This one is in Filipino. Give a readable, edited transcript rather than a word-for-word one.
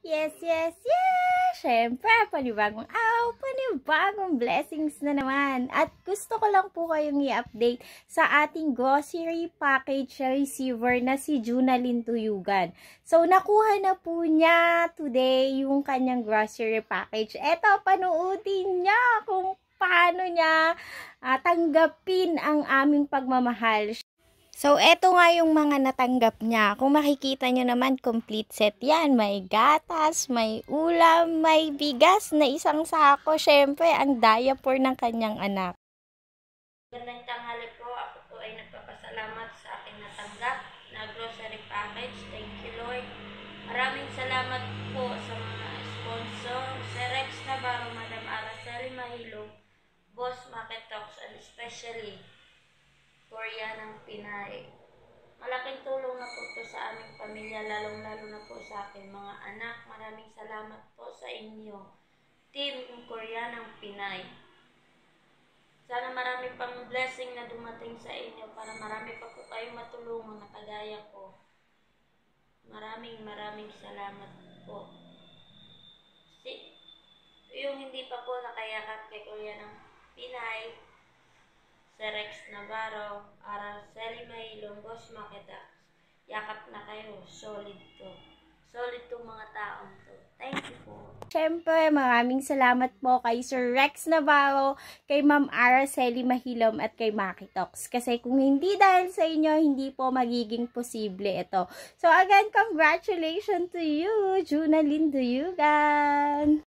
Yes, yes, yes! Siyempre, panibagong araw, panibagong blessings na naman. At gusto ko lang po kayong i-update sa ating grocery package receiver na si Junalyn Tuyugan. So, nakuha na po niya today yung kanyang grocery package. Eto, panuutin niya kung paano niya tanggapin ang aming pagmamahal. So, eto nga yung mga natanggap niya. Kung makikita nyo naman, complete set yan. May gatas, may ulam, may bigas na isang sako. Syempre, ang diaper ng kanyang anak. Magandang tanghali po. Ako po ay nagpapasalamat sa aking natanggap na grocery package. Thank you, Lord. Maraming salamat po sa mga sponsor, Sir Rex Navarro, Madam Araceli Mahilog, Boss Market Talks, and especially Korea ng Pinay. Malaking tulong na po ito sa aming pamilya, lalong-lalo na po sa aking mga anak. Maraming salamat po sa inyo, Team Korea ng Pinay. Sana marami pang blessing na dumating sa inyo para marami pa po kayong matulungan na kagaya ko. Maraming salamat po. Yung hindi pa po nakayakap kay Korea ng Pinay, Sir Rex Navarro, Araceli Mahilong, Boss Makita, yakap na kayo. Solid to. Solid tong mga taong to. Thank you po. Siyempre, maraming salamat po kay Sir Rex Navarro, kay Ma'am Araceli Mahilom, at kay Makitox. Kasi kung hindi dahil sa inyo, hindi po magiging posible ito. So again, congratulations to you, Junalyn Tuyugan!